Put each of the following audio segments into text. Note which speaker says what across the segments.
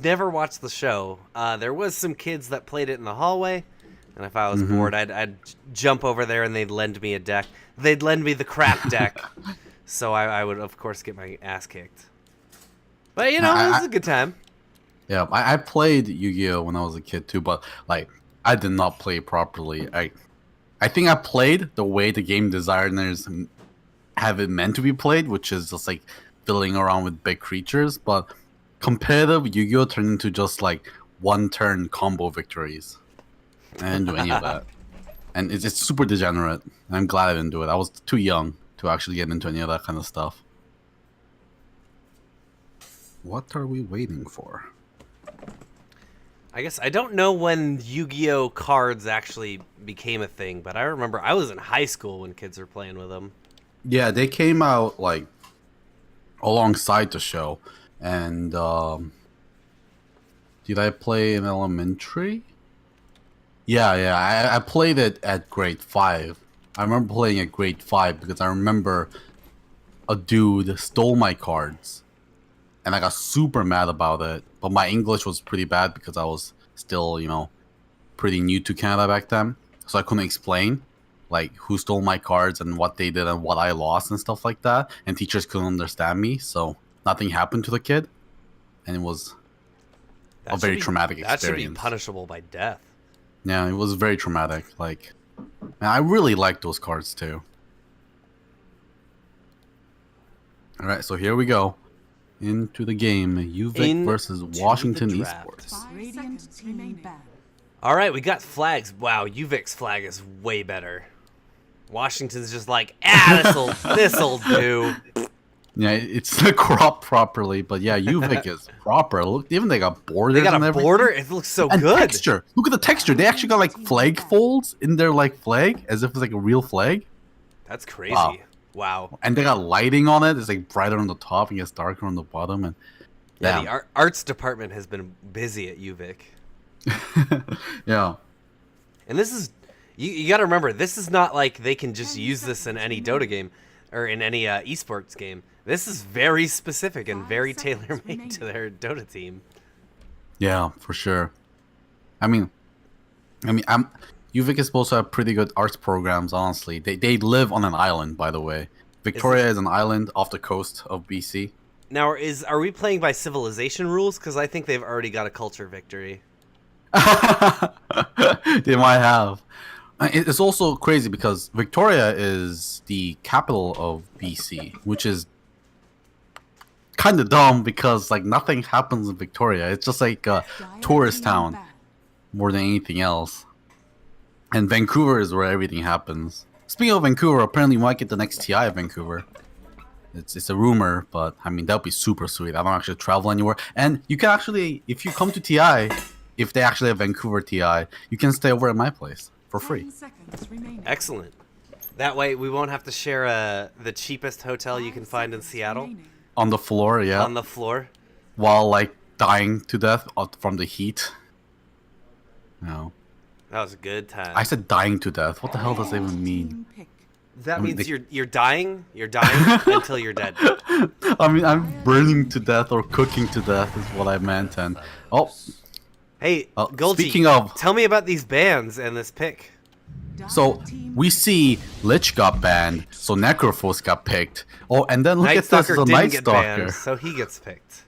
Speaker 1: never watched the show. There was some kids that played it in the hallway, and if I was
Speaker 2: Mm-hmm.
Speaker 1: bored, I'd jump over there and they'd lend me a deck. They'd lend me the crap deck, so I would of course get my ass kicked. But you know, it was a good time.
Speaker 2: Yeah, I played Yu-Gi-Oh when I was a kid too, but like I did not play properly. I think I played the way the game designers have it meant to be played, which is just like fiddling around with big creatures. But competitive Yu-Gi-Oh turned into just like one turn combo victories. I didn't do any of that, and it's super degenerate. I'm glad I didn't do it. I was too young to actually get into any of that kind of stuff. What are we waiting for?
Speaker 1: I guess I don't know when Yu-Gi-Oh cards actually became a thing, but I remember I was in high school when kids were playing with them.
Speaker 2: Yeah, they came out like alongside the show, and did I play in elementary? Yeah, I played it at grade 5. I remember playing at grade 5 because I remember a dude stole my cards, and I got super mad about it. But my English was pretty bad because I was still, pretty new to Canada back then, so I couldn't explain like who stole my cards and what they did and what I lost and stuff like that. And teachers couldn't understand me, so nothing happened to the kid, and it was a very traumatic experience.
Speaker 1: That should be punishable by death.
Speaker 2: Yeah, it was very traumatic. Like, man, I really liked those cards too. All right, so here we go into the game. UVic versus Washington Esports.
Speaker 1: All right, we got flags. Wow, UVic's flag is way better. Washington's just like, this'll do.
Speaker 2: Yeah, it's not cropped properly, but yeah, UVic is proper. Look, even they got borders.
Speaker 1: They got
Speaker 2: and
Speaker 1: a
Speaker 2: everything.
Speaker 1: border. It looks so
Speaker 2: And
Speaker 1: good.
Speaker 2: texture. Look at the texture. They actually got like flag folds in their like flag, as if it's like a real flag.
Speaker 1: That's crazy. Wow.
Speaker 2: And they got lighting on it. It's like brighter on the top and gets darker on the bottom. And
Speaker 1: yeah, the arts department has been busy at UVic.
Speaker 2: Yeah.
Speaker 1: And this is, you got to remember, this is not like they can just use this in any Dota game or in any esports game. This is very specific and very tailor-made to their Dota team.
Speaker 2: Yeah, for sure. I mean, UVic is supposed to have pretty good arts programs. Honestly, they live on an island, by the way. Victoria is an island off the coast of BC.
Speaker 1: Now, are we playing by civilization rules? Because I think they've already got a culture victory.
Speaker 2: They might have. It's also crazy because Victoria is the capital of BC, which is kind of dumb because like nothing happens in Victoria. It's just like a tourist town more than anything else. And Vancouver is where everything happens. Speaking of Vancouver, apparently we might get the next TI of Vancouver. It's a rumor, but I mean that would be super sweet. I don't actually travel anywhere, and you can actually, if you come to TI, if they actually have Vancouver TI, you can stay over at my place for free.
Speaker 1: Excellent. That way we won't have to share the cheapest hotel you can find in Seattle.
Speaker 2: On the floor, yeah.
Speaker 1: On the floor.
Speaker 2: While like dying to death from the heat. No.
Speaker 1: That was a good time.
Speaker 2: I said dying to death. What the hell does that even mean?
Speaker 1: That means you're dying. You're dying until you're dead.
Speaker 2: I mean, I'm burning to death or cooking to death is what I meant. And
Speaker 1: hey, Golgi,
Speaker 2: speaking of,
Speaker 1: tell me about these bans and this pick.
Speaker 2: So we see Lich got banned, so Necrophos got picked. Oh, and then look at this, the Night Stalker.
Speaker 1: So he gets picked.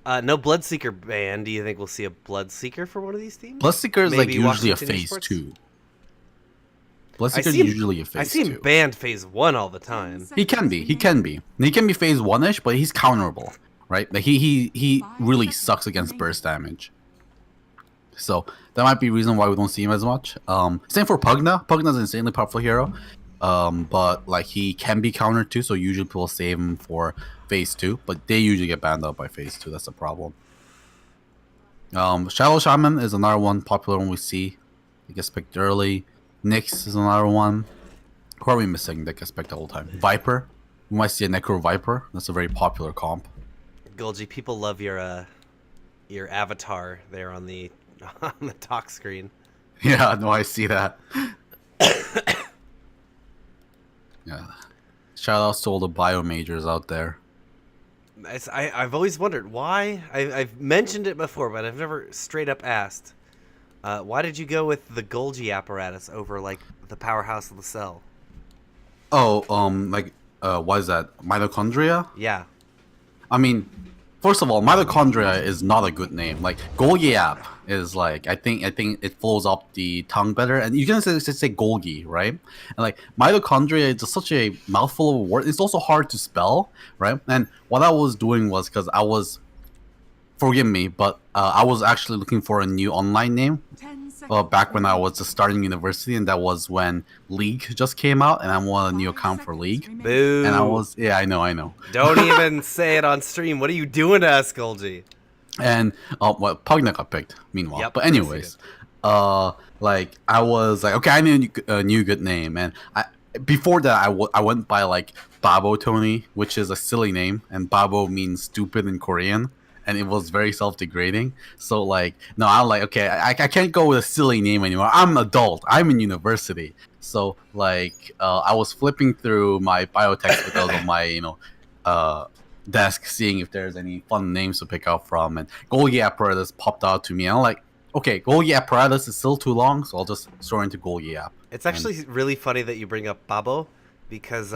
Speaker 1: No Bloodseeker ban. Do you think we'll see a Bloodseeker for one of these teams?
Speaker 2: Bloodseeker is like usually a phase 2. Bloodseeker is usually a phase 2.
Speaker 1: I see him banned phase 1 all the time.
Speaker 2: He can be. He can be phase 1-ish, but he's counterable, right? Like he really sucks against burst damage. So that might be a reason why we don't see him as much. Same for Pugna. Pugna's an insanely powerful hero. But like he can be countered too, so usually people save him for phase 2, but they usually get banned out by phase 2. That's the problem. Shadow Shaman is another one, popular one we see. It gets picked early. Nyx is another one. Who are we missing that gets picked all the time? Viper. We might see a Necro Viper. That's a very popular comp.
Speaker 1: Golgi, people love your avatar there on the talk screen.
Speaker 2: Yeah, no, I see that. Yeah. Shout outs to all the bio majors out there.
Speaker 1: I've always wondered why. I've mentioned it before, but I've never straight up asked. Why did you go with the Golgi apparatus over like the powerhouse of the cell?
Speaker 2: Oh, what is that? Mitochondria?
Speaker 1: Yeah.
Speaker 2: I mean, first of all, mitochondria is not a good name. Like Golgi app is like I think it flows up the tongue better, and you can say Golgi, right? And like mitochondria is just such a mouthful of a word. It's also hard to spell, right? And what I was doing was because I was, forgive me, but I was actually looking for a new online name. Back when I was just starting university, and that was when League just came out, and I wanted a new account for League.
Speaker 1: Boo.
Speaker 2: And I know.
Speaker 1: Don't even say it on stream. What are you doing to us, Golgi?
Speaker 2: And well, Pugna got picked. Meanwhile,
Speaker 1: Yep,
Speaker 2: but anyways, like I was like, okay, I need a new good name, and before that I went by like Babo Tony, which is a silly name, and Babo means stupid in Korean. And it was very self-degrading. So like, no, I'm like, okay, I can't go with a silly name anymore. I'm an adult. I'm in university. So like, I was flipping through my biotech because of my desk, seeing if there's any fun names to pick out from. And Golgi apparatus popped out to me. And I'm like, okay, Golgi apparatus is still too long, so I'll just throw into Golgi app.
Speaker 1: It's actually really funny that you bring up Babo. Because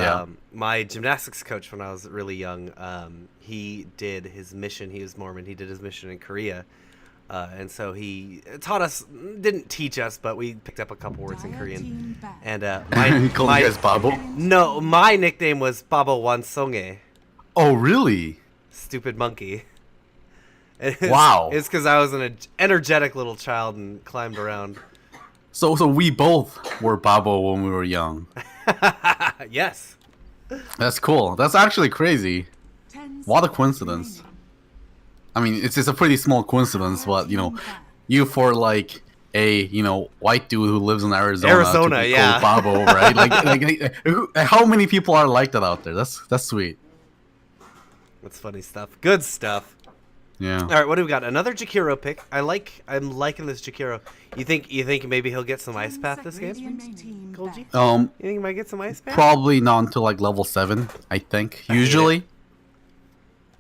Speaker 1: my gymnastics coach when I was really young, he did his mission. He was Mormon. He did his mission in Korea. And so he taught us, didn't teach us, but we picked up a couple words in Korean. And
Speaker 2: He called you guys Babo?
Speaker 1: No, my nickname was Babo Wansonge.
Speaker 2: Oh, really?
Speaker 1: Stupid monkey.
Speaker 2: Wow.
Speaker 1: It's because I was an energetic little child and climbed around.
Speaker 2: So we both were Babo when we were young.
Speaker 1: Yes.
Speaker 2: That's cool. That's actually crazy. What a coincidence. I mean, it's a pretty small coincidence, but you for like a white dude who lives in Arizona to be
Speaker 1: yeah.
Speaker 2: called Babo, right? like how many people are like that out there? That's sweet.
Speaker 1: That's funny stuff. Good stuff.
Speaker 2: Yeah.
Speaker 1: All right, what do we got? Another Jakiro pick. I'm liking this Jakiro. You think maybe he'll get some Ice Path this game? Golgi? You think he might get some Ice Path?
Speaker 2: Probably not until like level 7, I think. Usually.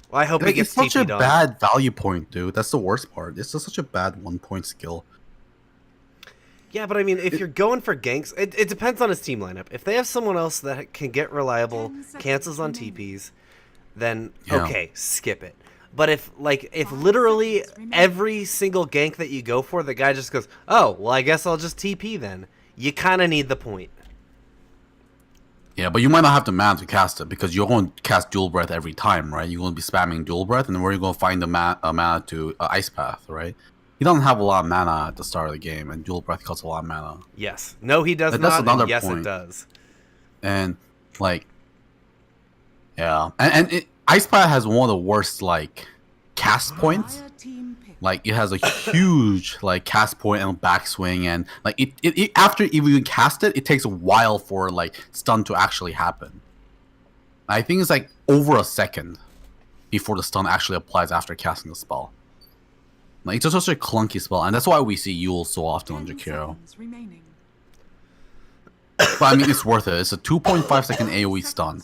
Speaker 1: Well, I hope he gets
Speaker 2: it's such a
Speaker 1: TP'd on.
Speaker 2: bad value point, dude. That's the worst part. It's just such a bad 1-point skill.
Speaker 1: Yeah, but I mean, if you're going for ganks, it depends on his team lineup. If they have someone else that can get reliable, cancels on TPs, then okay, skip it. But if literally every single gank that you go for, the guy just goes, oh, well, I guess I'll just TP then. You kind of need the point.
Speaker 2: Yeah, but you might not have the mana to cast it because you're going to cast Dual Breath every time, right? You're going to be spamming Dual Breath, and where are you going to find the mana to Ice Path, right? He doesn't have a lot of mana at the start of the game, and Dual Breath costs a lot of mana.
Speaker 1: Yes. No, he does
Speaker 2: That's
Speaker 1: not,
Speaker 2: another
Speaker 1: and yes,
Speaker 2: point.
Speaker 1: it does.
Speaker 2: And, yeah. And Ice Path has one of the worst, cast points. It has a huge, cast point and backswing, and, it after you cast it, it takes a while for, stun to actually happen. I think it's, over a second before the stun actually applies after casting the spell. It's just such a clunky spell, and that's why we see Yule so often on Jakiro. But, I mean, it's worth it. It's a 2.5 second AoE stun.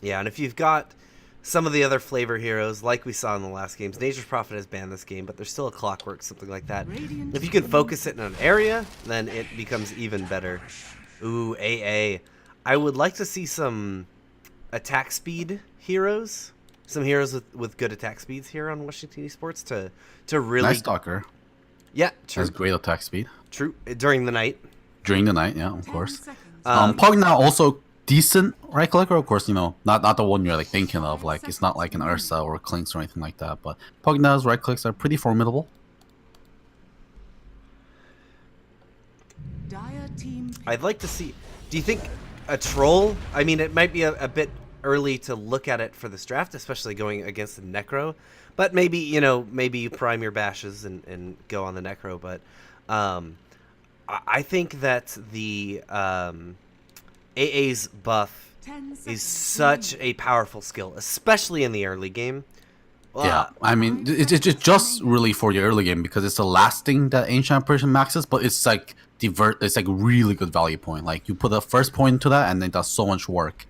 Speaker 1: Yeah, and if you've got some of the other flavor heroes, like we saw in the last games, Nature's Prophet has banned this game, but there's still a Clockwork, something like that. If you can focus it in an area, then it becomes even better. Ooh, AA. I would like to see some attack speed heroes. Some heroes with good attack speeds here on Washington Esports to really...
Speaker 2: Nice Stalker.
Speaker 1: Yeah, true.
Speaker 2: Has great attack speed.
Speaker 1: True. During the night.
Speaker 2: During the night, yeah, of course. Pugna also decent right clicker, of course, not the one you're thinking of. It's not like an Ursa or Clinks or anything like that. But Pugna's right clicks are pretty formidable.
Speaker 1: I'd like to see. Do you think a troll? I mean, it might be a bit early to look at it for this draft, especially going against the Necro. But maybe maybe you prime your bashes and go on the Necro. But I think that the AA's buff is such a powerful skill, especially in the early game.
Speaker 2: Yeah, I mean, it's just really for the early game because it's the last thing that Ancient Apparition maxes, but it's it's really good value point. You put the first point into that, and it does so much work,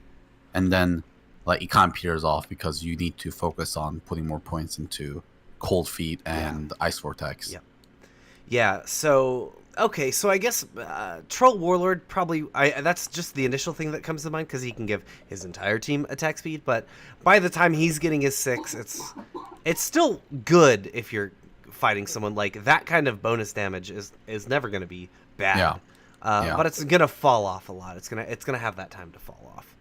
Speaker 2: and then like it kind of peters off because you need to focus on putting more points into Cold Feet and Ice Vortex.
Speaker 1: Yep. Yeah, so okay, so I guess Troll Warlord probably that's just the initial thing that comes to mind because he can give his entire team attack speed, but by the time he's getting his 6, it's still good if you're fighting someone like that. Kind of bonus damage is never going to be bad.
Speaker 2: Yeah.
Speaker 1: But it's going to fall off a lot. It's going to have that time to fall off.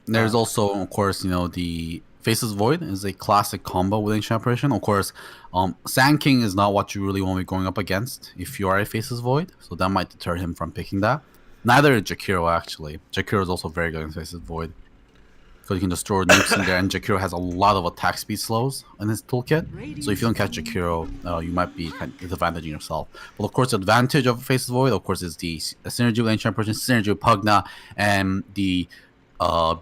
Speaker 2: There's also, of course, the Faceless Void is a classic combo with Ancient Apparition. Of course, Sand King is not what you really want to be going up against if you are a Faceless Void, so that might deter him from picking that. Neither is Jakiro, actually. Jakiro is also very good in Faceless Void, because you can just throw nukes in there, and Jakiro has a lot of attack speed slows in his toolkit, so if you don't catch Jakiro, you might be kind of disadvantaging yourself. But of course, the advantage of Faceless Void, of course, is the synergy with Ancient Apparition, synergy with Pugna, and the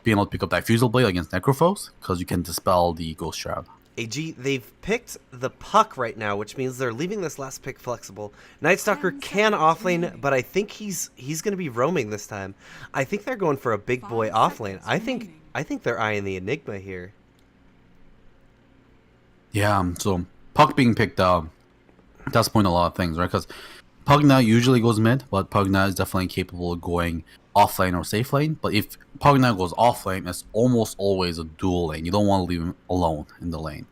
Speaker 2: being able to pick up Diffusal Blade against Necrophos, because you can dispel the Ghost Shroud.
Speaker 1: AG, they've picked the Puck right now, which means they're leaving this last pick flexible. Nightstalker can offlane, but I think he's going to be roaming this time. I think they're going for a big boy offlane. I think they're eyeing the Enigma here.
Speaker 2: Yeah, so Puck being picked up does point a lot of things, right? Because Pugna usually goes mid, but Pugna is definitely capable of going offlane or safe lane. But if Pugna goes offlane, it's almost always a dual lane. You don't want to leave him alone in the lane.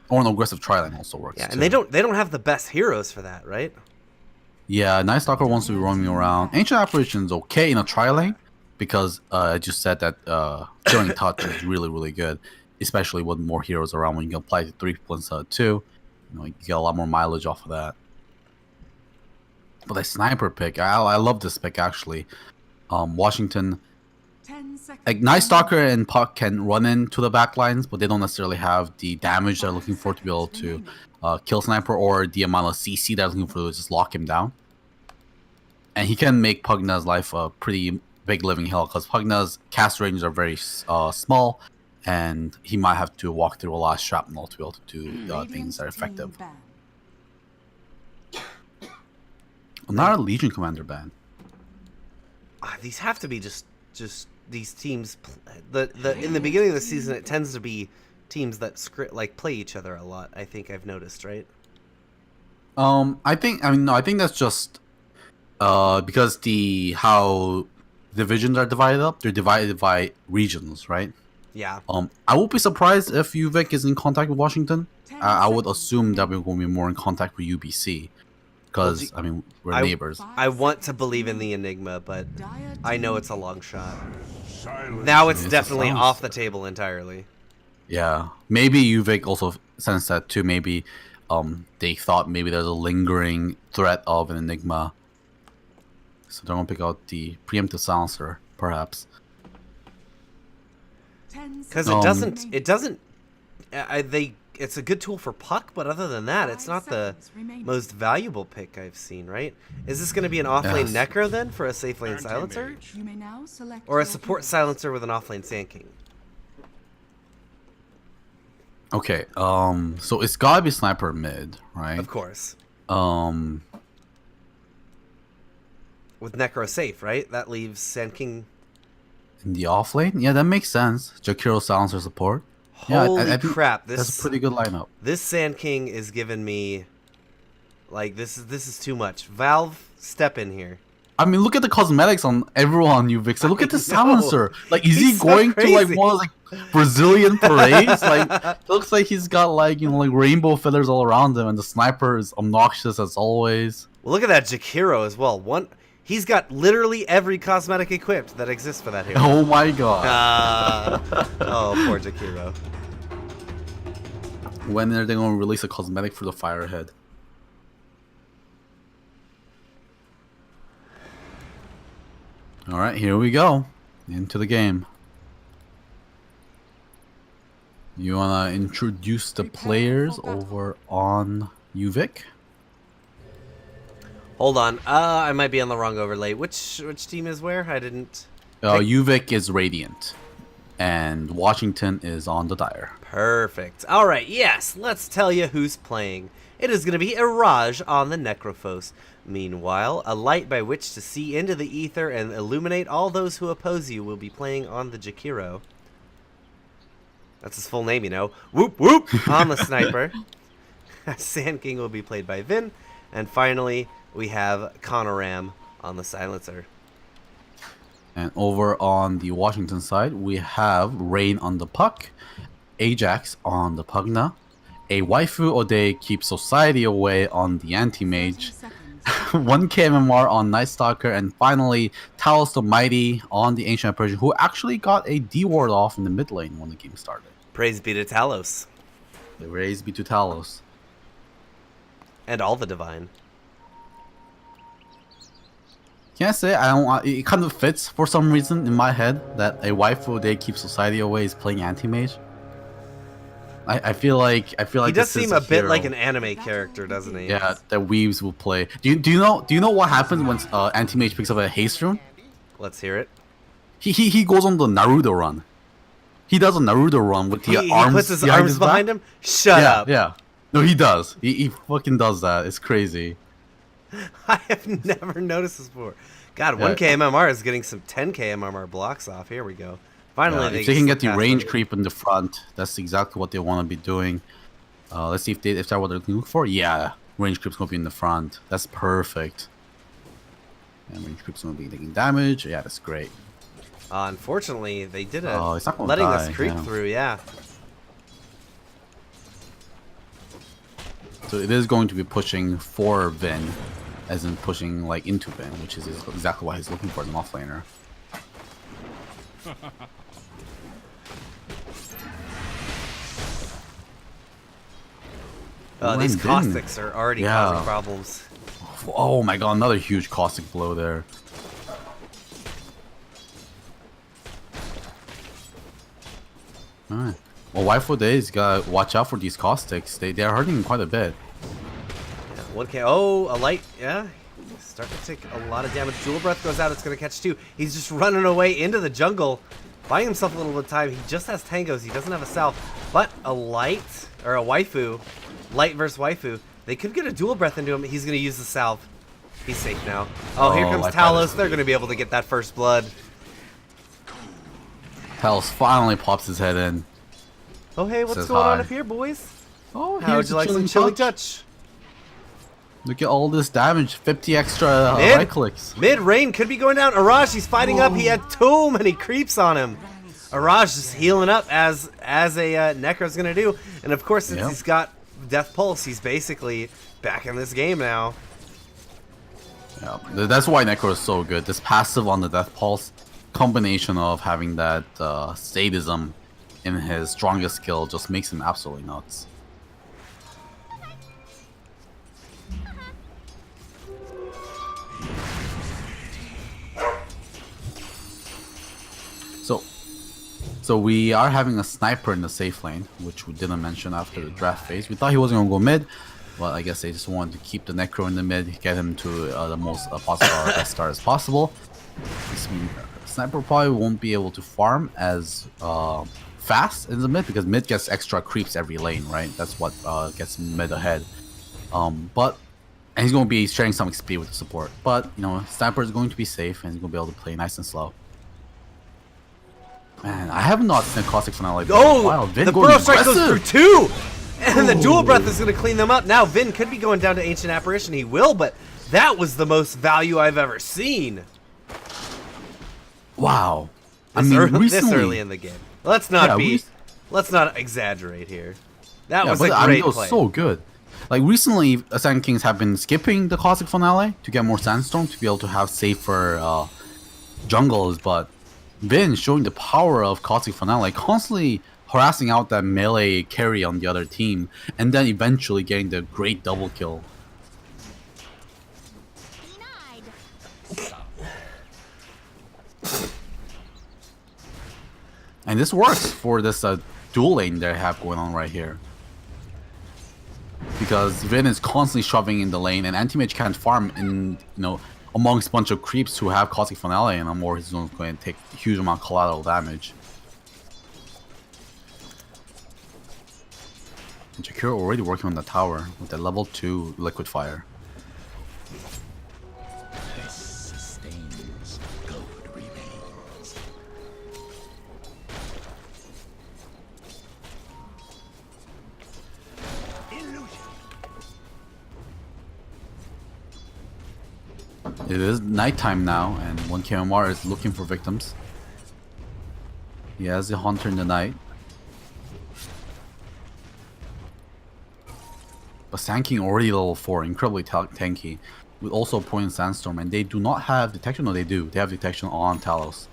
Speaker 2: Or an aggressive tri-lane also works.
Speaker 1: Yeah,
Speaker 2: too.
Speaker 1: and they don't have the best heroes for that, right?
Speaker 2: Yeah, Night Stalker wants to be roaming around. Ancient Apparition is okay in a tri-lane because I just said that Killing Touch is really, really good, especially with more heroes around when you can apply to 3 people instead of 2. You get a lot more mileage off of that. But the sniper pick, I love this pick actually. Washington, like Night Stalker and Puck can run into the back lines, but they don't necessarily have the damage they're looking for to be able to kill Sniper, or the amount of CC they're looking for to just lock him down. And he can make Pugna's life a pretty big living hell, because Pugna's cast ranges are very small, and he might have to walk through a lot of shrapnel to be able to do things that are effective. Not a Legion Commander ban.
Speaker 1: These have to be just these teams. In the beginning of the season, it tends to be teams that play each other a lot. I think I've noticed, right?
Speaker 2: I think that's just because how divisions are divided up. They're divided by regions, right?
Speaker 1: Yeah.
Speaker 2: I would be surprised if UVic is in contact with Washington. I would assume that we're going to be more in contact with UBC. Because, we're neighbors.
Speaker 1: I want to believe in the Enigma, but I know it's a long shot. Now it's definitely off the table entirely.
Speaker 2: Yeah. Maybe UVic also sensed that too. Maybe they thought maybe there's a lingering threat of an Enigma. So they're going to pick out the preemptive silencer, perhaps.
Speaker 1: Because it doesn't... It's a good tool for Puck, but other than that, it's not the most valuable pick I've seen, right? Is this going to be an offlane Necro then for a safe lane silencer? Or a support silencer with an offlane Sand King?
Speaker 2: Okay, so it's gotta be Sniper mid, right?
Speaker 1: Of course.
Speaker 2: With
Speaker 1: Necro safe, right? That leaves Sand King
Speaker 2: in the offlane? Yeah, that makes sense. Jakiro silencer support.
Speaker 1: Holy crap!
Speaker 2: That's a pretty good lineup.
Speaker 1: This Sand King is giving me, this is too much. Valve, step in here.
Speaker 2: Look at the cosmetics on everyone, UVic. Look at the silencer. Is he going to one of Brazilian parades? It looks like he's got rainbow feathers all around him, and the sniper is obnoxious as always.
Speaker 1: Well, look at that Jakiro as well. He's got literally every cosmetic equipped that exists for that hero.
Speaker 2: Oh my god.
Speaker 1: Oh, poor Jakiro.
Speaker 2: When are they going to release a cosmetic for the Firehead? Alright, here we go. Into the game. You want to introduce the players over on UVic?
Speaker 1: Hold on. I might be on the wrong overlay. Which team is where? I didn't...
Speaker 2: UVic is Radiant. And Washington is on the Dire.
Speaker 1: Perfect. Alright, yes. Let's tell you who's playing. It is going to be Iraj on the Necrophos. Meanwhile, a light by which to see into the ether and illuminate all those who oppose you will be playing on the Jakiro. That's his full name, you know. Whoop whoop on the sniper. Sand King will be played by Vin. And finally, we have Conoram on the silencer.
Speaker 2: And over on the Washington side, we have Rain on the Puck, Ajax on the Pugna, a Waifu Ode keeps Society away on the Anti-Mage, 1K MMR on Night Stalker, and finally Talos the Mighty on the Ancient Persian, who actually got a D-ward off in the mid lane when the game started.
Speaker 1: Praise be to Talos.
Speaker 2: The raise be to Talos.
Speaker 1: And all the Divine.
Speaker 2: Can't say I don't want, it kind of fits for some reason in my head that a Waifu Ode keeps Society away is playing Anti-Mage. I feel like
Speaker 1: He does
Speaker 2: this
Speaker 1: seem
Speaker 2: is
Speaker 1: a bit
Speaker 2: hero.
Speaker 1: like an anime character, doesn't he?
Speaker 2: Yeah, that Weaves will play. Do you know what happens when Anti-Mage picks up a haste rune?
Speaker 1: Let's hear it.
Speaker 2: He goes on the Naruto run. He does a Naruto run with the
Speaker 1: He
Speaker 2: arms
Speaker 1: puts his
Speaker 2: behind
Speaker 1: arms
Speaker 2: his back.
Speaker 1: behind him? Shut up.
Speaker 2: Yeah. No, he does. He fucking does that. It's crazy.
Speaker 1: I have never noticed this before. God, 1K MMR is getting some 10K MMR blocks off. Here we go. Finally,
Speaker 2: If they can get the
Speaker 1: past
Speaker 2: range
Speaker 1: them.
Speaker 2: creep in the front, that's exactly what they want to be doing. Let's see if that's what they're looking for. Yeah, range creep's gonna be in the front. That's perfect. And range creep's gonna be taking damage. Yeah, that's great.
Speaker 1: Unfortunately, they did
Speaker 2: it's not gonna
Speaker 1: letting
Speaker 2: die,
Speaker 1: this creep
Speaker 2: yeah.
Speaker 1: through, yeah.
Speaker 2: So it is going to be pushing for Vin, as in pushing like into Vin, which is exactly what he's looking for, the offlaner.
Speaker 1: These
Speaker 2: Vin.
Speaker 1: caustics are already
Speaker 2: Yeah.
Speaker 1: causing problems.
Speaker 2: Oh my god, another huge caustic blow there. Alright. Well, Waifu Days gotta watch out for these caustics. They're hurting him quite a bit.
Speaker 1: Yeah, 1K. Oh, a light. Yeah. Start to take a lot of damage. Jewel Breath goes out. It's going to catch two. He's just running away into the jungle, buying himself a little bit of time. He just has tangos. He doesn't have a salve. But a light, or a waifu, light versus waifu, they could get a dual breath into him. He's going to use the salve. He's safe now. Oh, here comes
Speaker 2: Life Fighter's
Speaker 1: Talos. They're going to be able to get that first blood.
Speaker 2: Talos finally pops his head in.
Speaker 1: Oh, hey, what's
Speaker 2: Says
Speaker 1: going on
Speaker 2: hi.
Speaker 1: up here, boys?
Speaker 2: Oh,
Speaker 1: How would you like some chilling touch?
Speaker 2: Look at all this damage. 50 extra
Speaker 1: Mid.
Speaker 2: right clicks.
Speaker 1: Mid-rain could be going down. Araj, he's fighting up. He had too many creeps on him. Araj just healing up as a Necro's going to do. And of course, since he's got Death Pulse, he's basically back in this game now.
Speaker 2: Yeah, that's why Necro is so good. This passive on the Death Pulse, combination of having that sadism in his strongest skill just makes him absolutely nuts. So we are having a sniper in the safe lane, which we didn't mention after the draft phase. We thought he wasn't going to go mid, but I guess they just wanted to keep the Necro in the mid, get him to the most possible best start as possible. This sniper probably won't be able to farm as fast in the mid, because mid gets extra creeps every lane, right? That's what gets mid ahead. And he's going to be sharing some XP with the support. But, you know, sniper is going to be safe, and he's going to be able to play nice and slow. Man, I have not seen a caustic finale.
Speaker 1: Oh,
Speaker 2: Wow, Vin
Speaker 1: the
Speaker 2: going
Speaker 1: Burrow Strike goes through
Speaker 2: aggressive.
Speaker 1: two! And the Dual Breath is going to clean them up. Now, Vin could be going down to Ancient Apparition. He will, but that was the most value I've ever seen.
Speaker 2: Wow.
Speaker 1: This,
Speaker 2: recently,
Speaker 1: this early in the game. Let's not exaggerate here. That was a great
Speaker 2: it was
Speaker 1: play.
Speaker 2: so good. Like, recently, Sand Kings have been skipping the caustic finale to get more Sandstorm to be able to have safer jungles, but Vin showing the power of caustic finale, constantly harassing out that melee carry on the other team, and then eventually getting the great double kill. And this works for this dual lane they have going on right here. Because Vin is constantly shoving in the lane, and Anti-Mage can't farm in, you know, amongst a bunch of creeps who have caustic finale in them, or he's going to take a huge amount of collateral damage. And Jakiro already working on the tower with the level 2 liquid fire. It is nighttime now, and 1KMR is looking for victims. He has the Hunter in the night. But Sand King already level 4, incredibly tanky, with also a point in Sandstorm, and they do not have detection. No, they do. They have detection on Talos.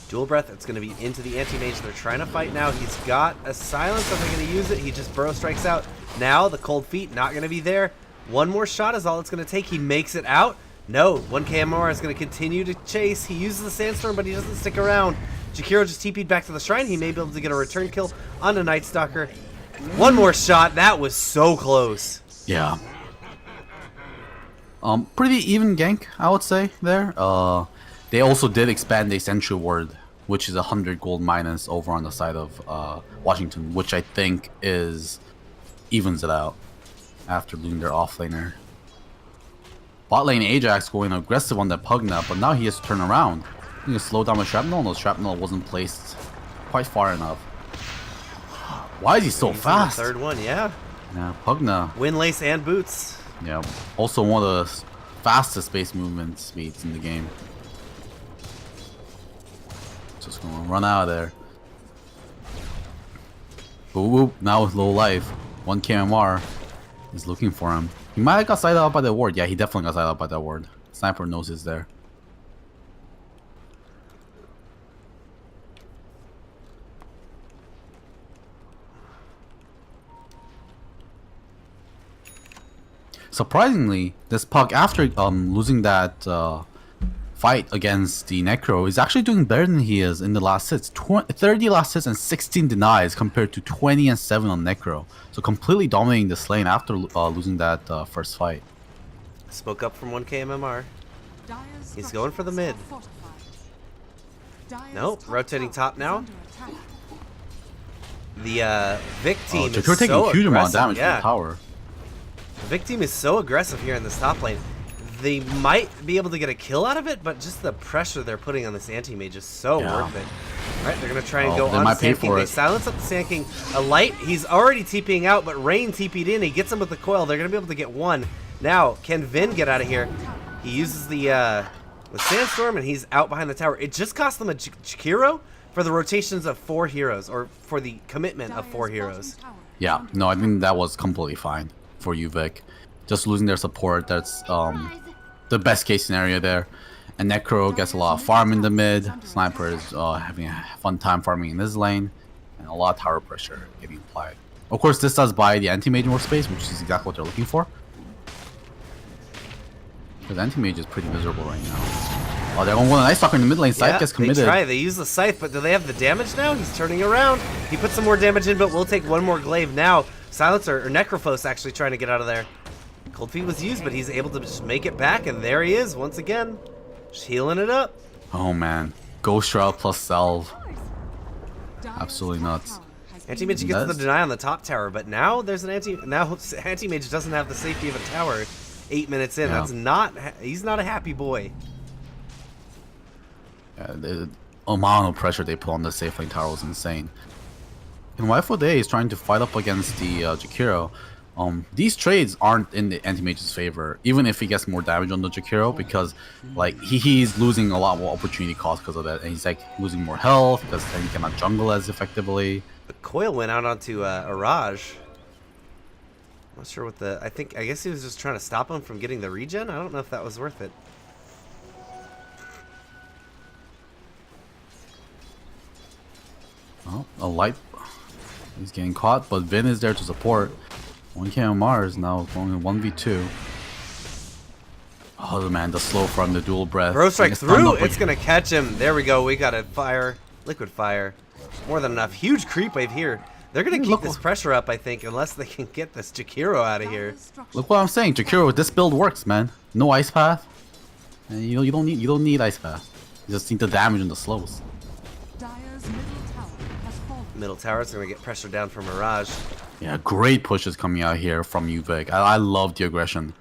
Speaker 1: Dual Breath, it's going to be into the Anti-Mage. They're trying to fight now. He's got a Silence. Are they going to use it? He just Burrow Strikes out. Now, the Cold Feet, not going to be there. One more shot is all it's going to take. He makes it out. No, 1KMR is going to continue to chase. He uses the Sandstorm, but he doesn't stick around. Jakiro just TP'd back to the Shrine. He may be able to get a return kill on the Night Stalker. One more shot. That was so close.
Speaker 2: Yeah. Pretty even gank, I would say, there. They also did expand the Sentry Ward, which is 100 gold minus over on the side of Washington, which I think evens it out after losing their offlaner. Bot lane Ajax going aggressive on that Pugna, but now he has to turn around. He can slow down with Shrapnel. No, Shrapnel wasn't placed quite far enough. Why is he so fast?
Speaker 1: The third one, yeah.
Speaker 2: Yeah, Pugna.
Speaker 1: Windlace and boots.
Speaker 2: Yeah, also one of the fastest base movement speeds in the game. Just gonna run out of there. Boop, boop. Now with low life, 1KMR is looking for him. He might have got sighted out by the ward. Yeah, he definitely got sighted out by that ward. Sniper knows he's there. Surprisingly, this Pug, after losing that fight against the Necro, is actually doing better than he is in the last hits. 30 last hits and 16 denies compared to 20 and 7 on Necro. So completely dominating this lane after losing that first fight.
Speaker 1: Spoke up from 1KMR. He's going for the mid. Nope, rotating top now. The Vic team is
Speaker 2: so taking a huge amount of damage from the tower.
Speaker 1: The Vic team is so aggressive here in this top lane. They might be able to get a kill out of it, but just the pressure they're putting on this Anti-Mage is so worth it. All right, they're going to try and go on Sand King. They silence up the Sand King. A light, he's already TPing out, but Rain TP'd in. He gets him with the coil. They're going to be able to get one. Now, can Vin get out of here? He uses the Sandstorm, and he's out behind the tower. It just cost them a Jakiro for the rotations of 4 heroes, or for the commitment of 4 heroes.
Speaker 2: Yeah, no, I think that was completely fine for you, Vic. Just losing their support, that's the best case scenario there. And Necro gets a lot of farm in the mid. Sniper is having a fun time farming in this lane. And a lot of tower pressure getting applied. Of course, this does buy the Anti-Mage more space, which is exactly what they're looking for. Because Anti-Mage is pretty miserable right now. Oh, they're going to Night Stalker in the mid lane. Scythe gets committed.
Speaker 1: They try. They use the Scythe, but do they have the damage now? He's turning around. He put some more damage in, but we'll take one more glaive now. Silencer, or Necrophos, actually trying to get out of there. Cold Feet was used, but he's able to just make it back, and there he is once again. Just healing it up.
Speaker 2: Oh man. Ghost Shroud plus Salve. Absolutely nuts.
Speaker 1: Anti-Mage gets the deny on the top tower, but now there's an Anti-Mage doesn't have the safety of a tower 8 minutes in. Yeah. That's not, he's not a happy boy.
Speaker 2: Yeah, the amount of pressure they put on the safe lane tower was insane. And Waifu Day is trying to fight up against the Jakiro. These trades aren't in the Anti-Mage's favor, even if he gets more damage on the Jakiro, because like he's losing a lot more opportunity cost because of that, and he's like losing more health because then he cannot jungle as effectively.
Speaker 1: The coil went out onto Araj. Not sure what I guess he was just trying to stop him from getting the regen. I don't know if that was worth it.
Speaker 2: Oh, a light. He's getting caught, but Vin is there to support. 1KMR is now going in 1v2. Oh man, the slow from the dual breath.
Speaker 1: Burrow Strike through. It's gonna catch him. There we go. We got a fire, liquid fire. More than enough. Huge creep wave here. They're gonna keep this pressure up, I think, unless they can get this Jakiro out of here.
Speaker 2: Look what I'm saying. Jakiro with this build works, man. No ice path. And you don't need ice path. You just need the damage and the slows.
Speaker 1: Middle tower is gonna get pressure down from Mirage.
Speaker 2: Yeah, great pushes coming out here from you, Vic. I love the aggression.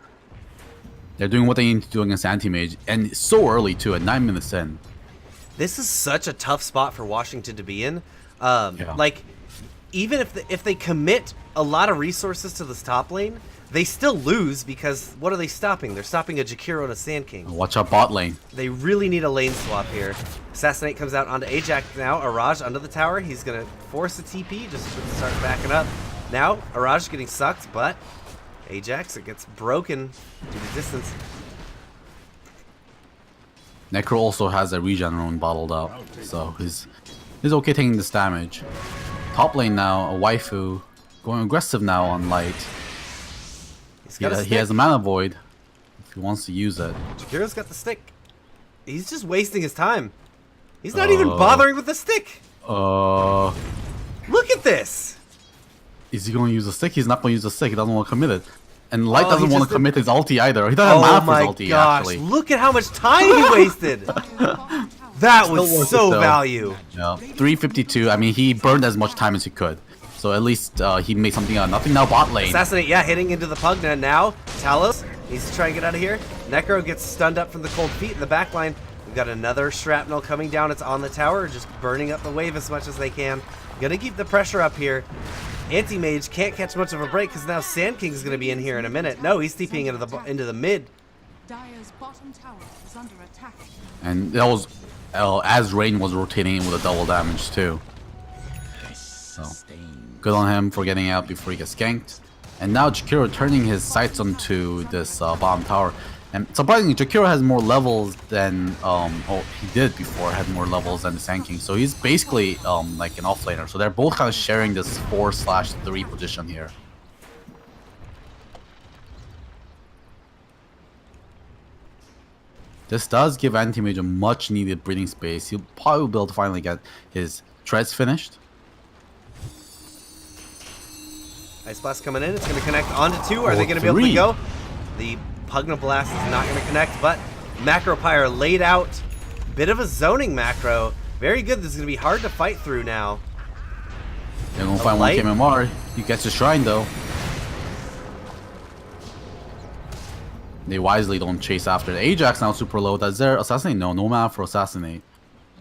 Speaker 2: They're doing what they need to do against Anti-Mage, and so early too, at 9 minutes in.
Speaker 1: This is such a tough spot for Washington to be in. Like, even if they commit a lot of resources to this top lane, They still lose because what are they stopping? They're stopping a Jakiro and a Sand King.
Speaker 2: Watch out bot lane.
Speaker 1: They really need a lane swap here. Assassinate comes out onto Ajax now. Araj under the tower. He's going to force a TP just to start backing up. Now, Araj getting sucked, but Ajax, it gets broken due to distance.
Speaker 2: Necro also has a regen rune bottled up, so he's okay taking this damage. Top lane now, a waifu, going aggressive now on light. He has a mana void if he wants to use it.
Speaker 1: Jakiro's got the stick. He's just wasting his time. He's not even bothering with the stick. Look at this.
Speaker 2: Is he going to use the stick? He's not going to use the stick. He doesn't want to commit it. And Light doesn't want to commit his ulti either. He doesn't have mana for his ulti, actually.
Speaker 1: Look at how much time he wasted. That was so value.
Speaker 2: Yeah, 352. I mean, he burned as much time as he could. So at least he made something out of nothing. Now bot lane.
Speaker 1: Assassinate, yeah, hitting into the Pugna now. Talos needs to try and get out of here. Necro gets stunned up from the cold feet in the back line. We've got another shrapnel coming down. It's on the tower, just burning up the wave as much as they can. Gonna keep the pressure up here. Anti-Mage can't catch much of a break because now Sand King's gonna be in here in a minute. No, he's TPing into the mid.
Speaker 3: Dire's bottom tower is under attack.
Speaker 2: And that was as Rain was rotating in with a double damage too. So good on him for getting out before he gets ganked. And now Jakiro turning his sights onto this bottom tower. And surprisingly, Jakiro has more levels than he did before. Had more levels than the Sand King. So he's basically like an offlaner. So they're both kind of sharing this 4/3 position here. This does give Anti-Mage a much needed breathing space. He'll probably be able to finally get his treads finished.
Speaker 1: Ice Blast coming in. It's going to connect onto 2. Are they going to be able to go? The Pugna Blast is not going to connect, but Macro Pyre laid out. Bit of a zoning macro. Very good. This is going to be hard to fight through now.
Speaker 2: They're going to find one KMMR. He gets the shrine though. They wisely don't chase after the Ajax now super low. Does there assassinate? No mana for assassinate.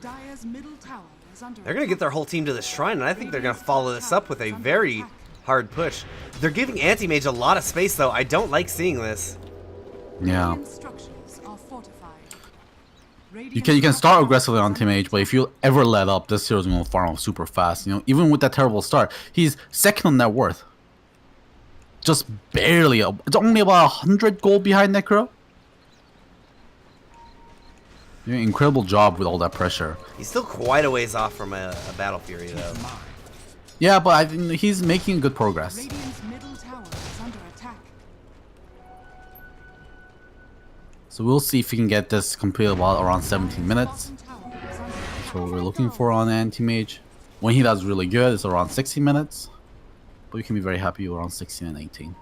Speaker 3: Dire's middle tower is under
Speaker 1: They're going to get their whole team to the shrine, and I think they're going to follow this up with a very hard push. They're giving Anti-Mage a lot of space, though. I don't like seeing this.
Speaker 2: Yeah.
Speaker 3: structures are fortified.
Speaker 2: You can start aggressively on Anti-Mage, but if you ever let up, this hero's going to farm up super fast. You know, even with that terrible start, he's second on net worth. Just barely. It's only about 100 gold behind Necro. Doing an incredible job with all that pressure.
Speaker 1: He's still quite a ways off from a Battle Fury, though.
Speaker 2: Yeah, but I think he's making good progress.
Speaker 3: Radiant's middle tower is under attack.
Speaker 2: So we'll see if we can get this completed about around 17 minutes. That's what we're looking for on Anti-Mage. When he does really good, it's around 60 minutes. But we can be very happy around 16 and 18.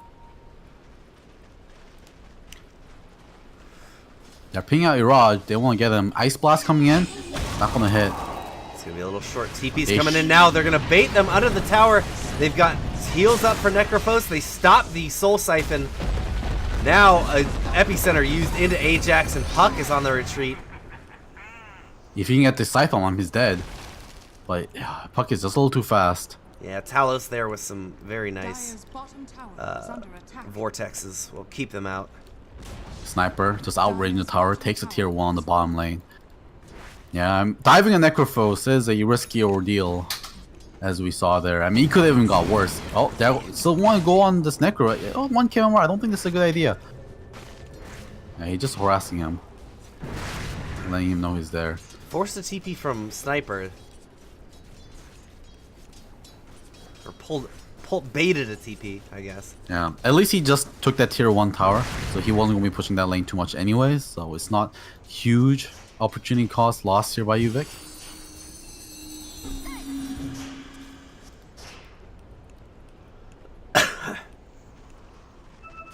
Speaker 2: They're pinging out Iraj. They want to get him. Ice Blast coming in. Not going to hit.
Speaker 1: It's going to be a little short. TP's coming in now. They're going to bait them under the tower. They've got heals up for Necrophos. They stop the Soul Siphon. Now, an Epicenter used into Ajax, and Puck is on the retreat.
Speaker 2: If you can get the Scythe on him, he's dead. But Puck is just a little too fast.
Speaker 1: Yeah, Talos there with some very nice
Speaker 3: Dire's bottom tower is under attack.
Speaker 1: vortexes. We'll keep them out.
Speaker 2: Sniper just outraging the tower, takes a tier 1 on the bottom lane. Yeah, diving a Necrophos is a risky ordeal, as we saw there. I mean, he could have even got worse. Oh, there still want to go on this Necro. Oh, 1 KMR. I don't think this is a good idea. Yeah, he's just harassing him, letting him know he's there.
Speaker 1: Forced a TP from Sniper. Or baited a TP, I guess.
Speaker 2: Yeah, at least he just took that tier 1 tower, so he wasn't going to be pushing that lane too much anyways, so it's not huge opportunity cost lost here by Uvik.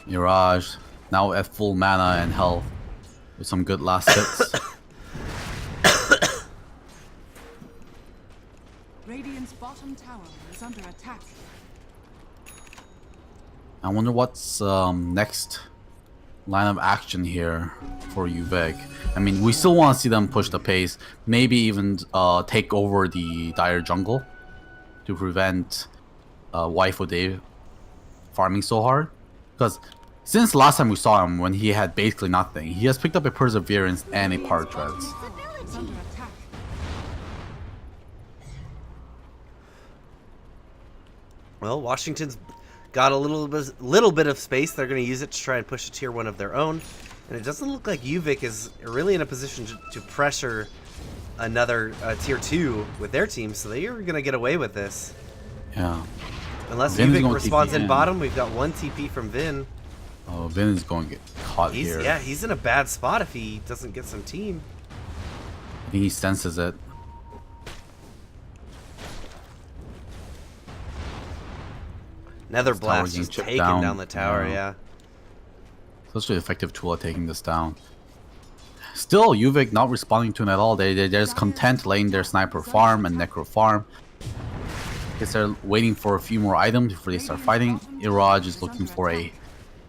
Speaker 2: Mirage, now at full mana and health, with some good last hits.
Speaker 3: Radiant's bottom tower is under attack.
Speaker 2: I wonder what's next line of action here for Uvik. I mean, we still want to see them push the pace, maybe even take over the Dire jungle to prevent Waifu Dave farming so hard. Because since last time we saw him, when he had basically nothing, he has picked up a Perseverance and a Power Treads.
Speaker 3: Is under attack.
Speaker 1: Well, Washington's got a little bit of space. They're going to use it to try and push a tier 1 of their own. And it doesn't look like UVic is really in a position to pressure another tier 2 with their team, so they are going to get away with this.
Speaker 2: Yeah.
Speaker 1: Unless
Speaker 2: Vin is
Speaker 1: UVic
Speaker 2: going
Speaker 1: responds
Speaker 2: TP
Speaker 1: in
Speaker 2: in.
Speaker 1: bottom, we've got 1 TP from Vin.
Speaker 2: Oh, Vin is going to get caught here.
Speaker 1: Yeah, he's in a bad spot if he doesn't get some team.
Speaker 2: I think he senses it.
Speaker 1: Nether
Speaker 2: This tower
Speaker 1: Blast
Speaker 2: getting
Speaker 1: just
Speaker 2: chipped
Speaker 1: taking down the tower, yeah.
Speaker 2: Such an effective tool at taking this down. Still, UVic not responding to him at all. They're just content laying their sniper farm and necro farm. Guess they're waiting for a few more items before they start fighting. Iraj is looking for a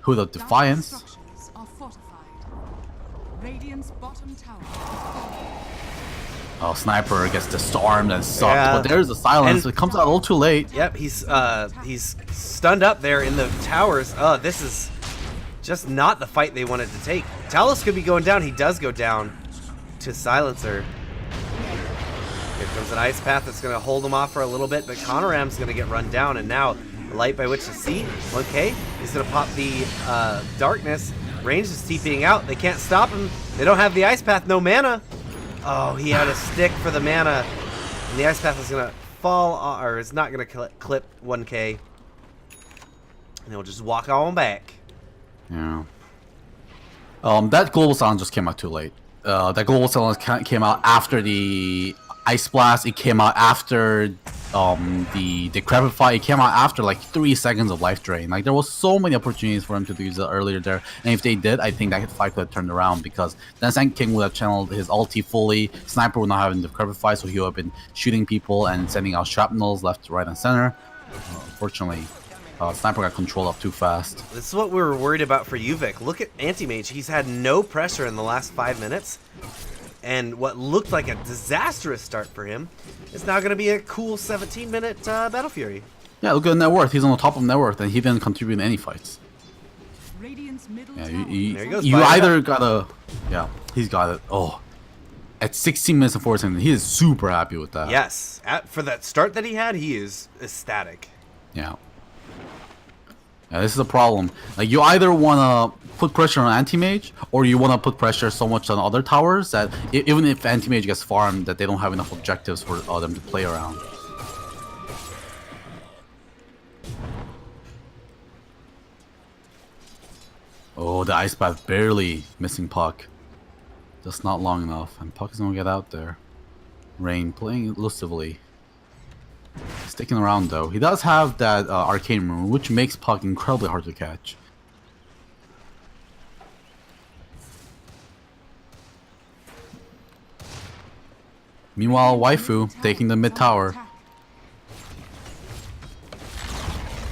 Speaker 2: Hood of Defiance.
Speaker 3: Structures are fortified. Radiant's bottom tower.
Speaker 2: Oh, sniper gets disarmed and sucked.
Speaker 1: Yeah.
Speaker 2: But there's a silence.
Speaker 1: And-
Speaker 2: It comes out a little too late.
Speaker 1: Yep, he's stunned up there in the towers. Oh, this is just not the fight they wanted to take. Talos could be going down. He does go down to Silencer. Here comes an ice path that's going to hold him off for a little bit, but Conoram's going to get run down, and now the light by which to see. 1K. He's going to pop the darkness. Range is TPing out. They can't stop him. They don't have the ice path. No mana. Oh, he had a stick for the mana, and the ice path is going to fall, or it's not going to clip 1K. And he'll just walk on back.
Speaker 2: Yeah. That global silence just came out too late. That global silence came out after the ice blast. It came out after the decrepify. It came out after like 3 seconds of life drain. Like there was so many opportunities for him to use it earlier there. And if they did, I think that fight could have turned around because then Sand King would have channeled his ulti fully. Sniper would not have been decrepify, so he would have been shooting people and sending out shrapnels left, right, and center. Unfortunately, Sniper got controlled up too fast.
Speaker 1: This is what we were worried about for UVic. Look at Anti-Mage. He's had no pressure in the last 5 minutes. And what looked like a disastrous start for him is now going to be a cool 17-minute Battle Fury.
Speaker 2: Yeah, look at net worth. He's on the top of net worth, and he didn't contribute in any fights.
Speaker 3: Radiant's middle
Speaker 2: Yeah,
Speaker 3: tower.
Speaker 1: There he goes,
Speaker 2: you
Speaker 1: fired
Speaker 2: either
Speaker 1: up.
Speaker 2: gotta... Yeah, he's got it. Oh. At 16 minutes and 4 seconds, he is super happy with that.
Speaker 1: Yes. For that start that he had, he is ecstatic.
Speaker 2: Yeah. Yeah, this is a problem. Like, you either want to put pressure on Anti-Mage, or you want to put pressure so much on other towers that even if Anti-Mage gets farmed, that they don't have enough objectives for them to play around. Oh, the Ice Path barely missing Puck. Just not long enough, and Puck is going to get out there. Rain playing elusively. Sticking around though. He does have that arcane rune, which makes Puck incredibly hard to catch. Meanwhile, Waifu taking the mid tower.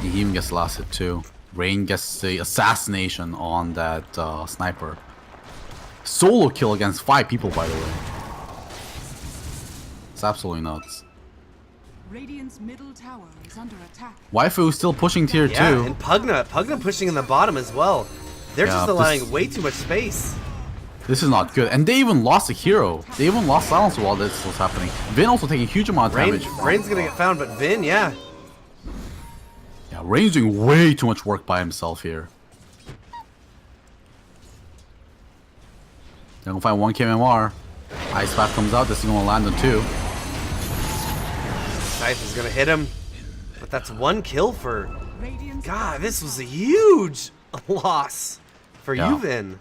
Speaker 2: He even gets last hit too. Rain gets the assassination on that sniper. Solo kill against 5 people, by the way. It's absolutely nuts.
Speaker 3: Radiant's middle tower is under attack.
Speaker 2: Waifu still pushing tier 2.
Speaker 1: Yeah, and Pugna pushing in the bottom as well. They're
Speaker 2: Yeah,
Speaker 1: just
Speaker 2: this-
Speaker 1: allowing way too much space.
Speaker 2: This is not good. And they even lost a hero. They even lost Silencer while this was happening. Vin also taking a huge amount of damage.
Speaker 1: Rain's gonna get found, but Vin, yeah.
Speaker 2: Yeah, Rain's doing way too much work by himself here. They're gonna find 1 KMR. Ice Path comes out. This is gonna land on 2.
Speaker 1: Scythe is gonna hit him, but that's 1 kill for.
Speaker 3: Radiant's
Speaker 1: God, this was a huge loss for
Speaker 2: Yeah.
Speaker 1: you, Vin.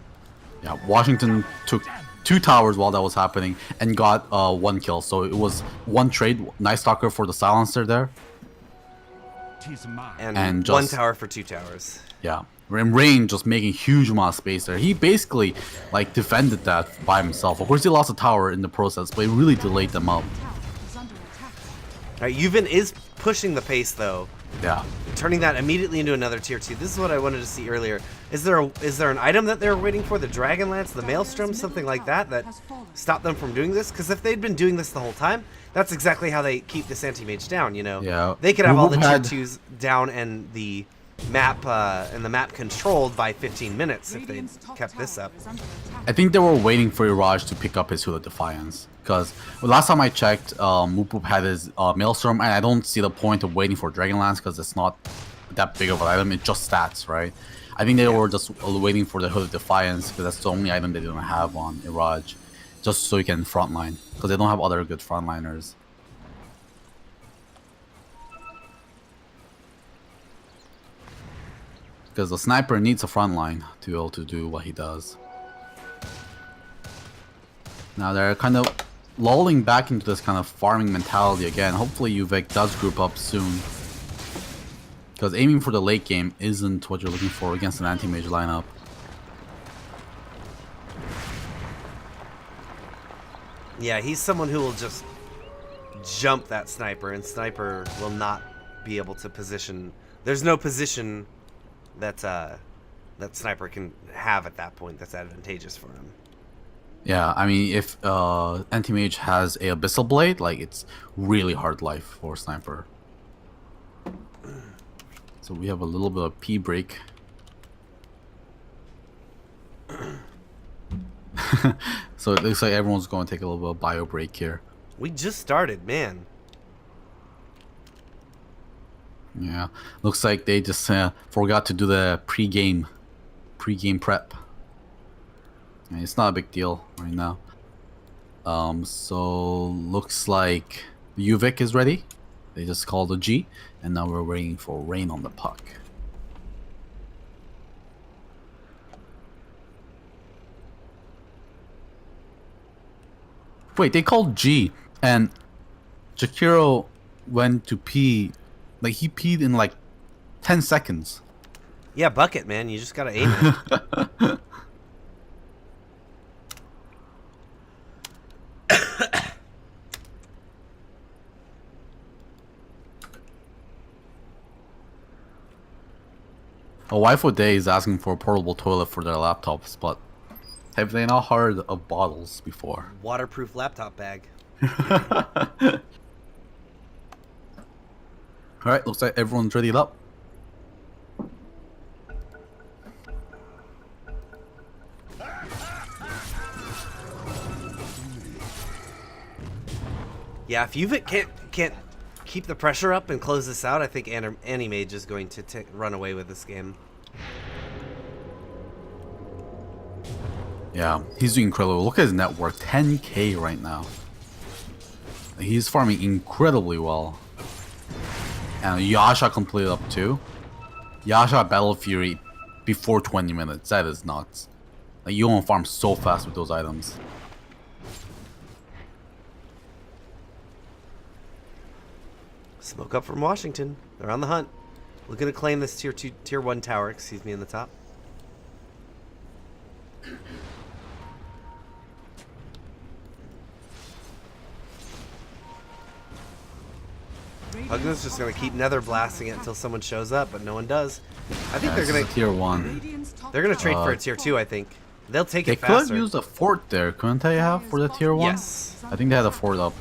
Speaker 2: Yeah, Washington took 2 towers while that was happening and got 1 kill. So it was 1 trade. Nice Stalker for the Silencer there.
Speaker 1: And,
Speaker 2: And
Speaker 1: 1
Speaker 2: just-
Speaker 1: tower for 2 towers.
Speaker 2: Yeah. And Rain just making huge amount of space there. He basically like defended that by himself. Of course he lost a tower in the process, but he really delayed them up.
Speaker 3: tower is under attack.
Speaker 1: Alright, Yuvin is pushing the pace though,
Speaker 2: Yeah.
Speaker 1: turning that immediately into another tier 2. This is what I wanted to see earlier. Is there an item that they're waiting for? The Dragon Lance, the Maelstrom, something like that stopped them from doing this? Because if they'd been doing this the whole time, that's exactly how they keep this anti-mage down, you know?
Speaker 2: Yeah.
Speaker 1: They could have all the
Speaker 2: We've
Speaker 1: tier
Speaker 2: had-
Speaker 1: 2s down and the map and the map controlled by 15 minutes if they
Speaker 3: Radiant's top
Speaker 1: kept this
Speaker 3: tower
Speaker 1: up.
Speaker 3: is under attack.
Speaker 2: I think they were waiting for Iraj to pick up his Hood of Defiance. Because last time I checked, Moop had his Maelstrom, and I don't see the point of waiting for Dragonlance because it's not that big of an item. It's just stats, right? I think they were just waiting for the Hood of Defiance because that's the only item they don't have on Iraj. Just so you can frontline. Because they don't have other good frontliners. Because the sniper needs a frontline to be able to do what he does. Now they're kind of lulling back into this kind of farming mentality again. Hopefully Uvik does group up soon. Because aiming for the late game isn't what you're looking for against an anti-mage lineup.
Speaker 1: Yeah, he's someone who will just jump that sniper, and sniper will not be able to position. There's no position that that sniper can have at that point that's advantageous for him.
Speaker 2: Yeah, I mean, if anti-mage has a Abyssal Blade, like, it's really hard life for sniper. So we have a little bit of P break. So it looks like everyone's going to take a little bit of bio break here.
Speaker 1: We just started, man.
Speaker 2: Yeah, looks like they just forgot to do the pre-game prep. And it's not a big deal right now. So looks like Uvik is ready. They just called a G, and now we're waiting for rain on the puck. Wait, they called G, and Jakiro went to pee. Like, he peed in like 10 seconds.
Speaker 1: Yeah, bucket, man. You just gotta aim it.
Speaker 2: A wife of day is asking for a portable toilet for their laptops, but have they not heard of bottles before?
Speaker 1: Waterproof laptop bag.
Speaker 2: Alright, looks like everyone's readied up.
Speaker 1: Yeah, if Uvik can't keep the pressure up and close this out, I think Animage is going to run away with this game.
Speaker 2: Yeah, he's doing incredible. Look at his net worth, 10k right now. He's farming incredibly well. And Yasha completed up too. Yasha Battle Fury before 20 minutes. That is nuts. Like, you won't farm so fast with those items.
Speaker 1: Smoke up from Washington. They're on the hunt. Looking to claim this tier 1 tower, excuse me, in the top. Pugna's just gonna keep nether blasting it until someone shows up, but no one does. I think
Speaker 2: This is a tier 1.
Speaker 3: Radiant's top
Speaker 1: they're gonna trade for a
Speaker 3: tower
Speaker 1: tier 2. I think they'll take
Speaker 2: They
Speaker 1: it
Speaker 2: could have
Speaker 1: faster.
Speaker 2: used a fort there, couldn't they have, for the tier 1?
Speaker 1: Yes.
Speaker 2: I think they had a fort up.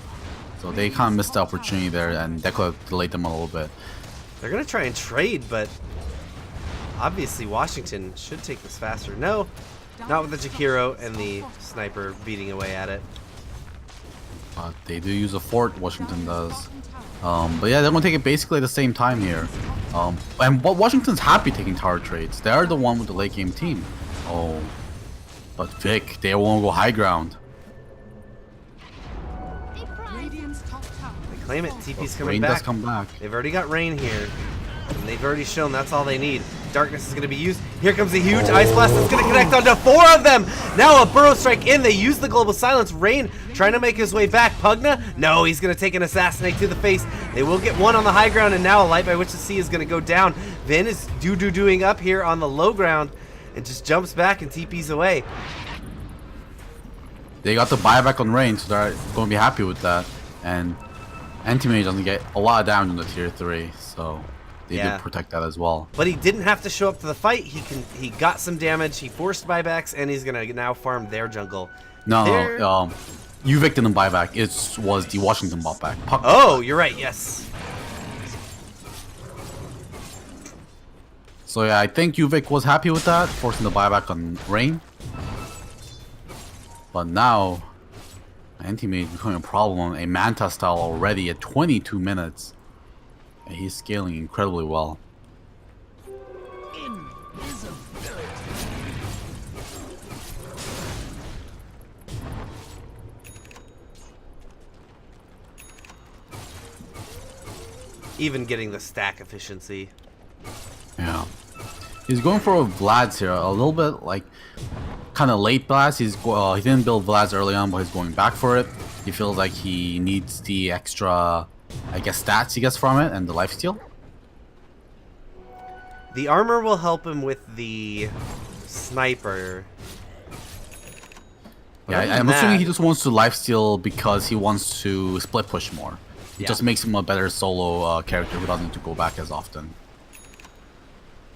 Speaker 2: So they kind of missed the opportunity there, and that could have delayed them a little bit.
Speaker 1: They're gonna try and trade, but obviously Washington should take this faster. No, not with the Jakiro and the sniper beating away at it.
Speaker 2: But they do use a fort, Washington does. But yeah, they're going to take it basically at the same time here. And Washington's happy taking tower trades. They are the one with the late game team. Oh, but Vic, they won't go high ground.
Speaker 3: Radiant's top tower.
Speaker 1: They claim it. TP's coming
Speaker 2: Rain
Speaker 1: back.
Speaker 2: does come back.
Speaker 1: They've already got rain here, and they've already shown that's all they need. Darkness is going to be used. Here comes a huge ice blast that's going to connect onto 4 of them. Now a burrow strike in. They use the global silence. Rain trying to make his way back. Pugna, no, he's going to take an assassinate to the face. They will get one on the high ground, and now a light by which to see is going to go down. Vin is doing up here on the low ground and just jumps back and TP's away.
Speaker 2: They got the buyback on Rain, so they're going to be happy with that. And Anti-Mage doesn't get a lot of damage in the tier 3, so they
Speaker 1: Yeah.
Speaker 2: did protect that as well.
Speaker 1: But he didn't have to show up to the fight. He got some damage. He forced buybacks, and he's going to now farm their jungle.
Speaker 2: No,
Speaker 1: They're-
Speaker 2: Uvik didn't buy back. It was the Washington bought back.
Speaker 1: Oh, you're right. Yes.
Speaker 2: So yeah, I think Uvik was happy with that, forcing the buyback on Rain. But now, Anti-Mage is becoming a problem. A Manta style already at 22 minutes. And he's scaling incredibly well.
Speaker 1: Even getting the stack efficiency.
Speaker 2: Yeah. He's going for Vlad's here. A little bit like kind of late Vlad's. He didn't build Vlad's early on, but he's going back for it. He feels like he needs the extra, I guess, stats he gets from it and the lifesteal.
Speaker 1: The armor will help him with the sniper.
Speaker 2: Yeah, I'm assuming he just wants to lifesteal because he wants to split push more. It just makes him a better solo character who doesn't need to go back as often.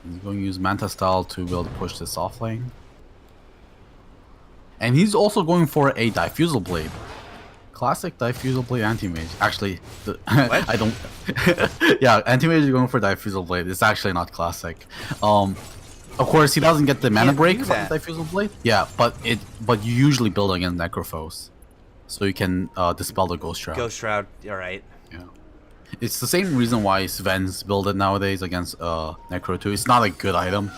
Speaker 2: He's going to use Manta style to be able to push this off lane. And he's also going for a Diffusal Blade. Classic Diffusal Blade Anti-Mage. Actually, I don't... yeah, Anti-Mage is going for Diffusal Blade. It's actually not classic. Of course, he doesn't get the mana break from Diffusal Blade. Yeah, but you usually build against Necrophos. So you can dispel the Ghost Shroud.
Speaker 1: Ghost Shroud, alright.
Speaker 2: Yeah. It's the same reason why Sven's build it nowadays against Necro 2. It's not a good item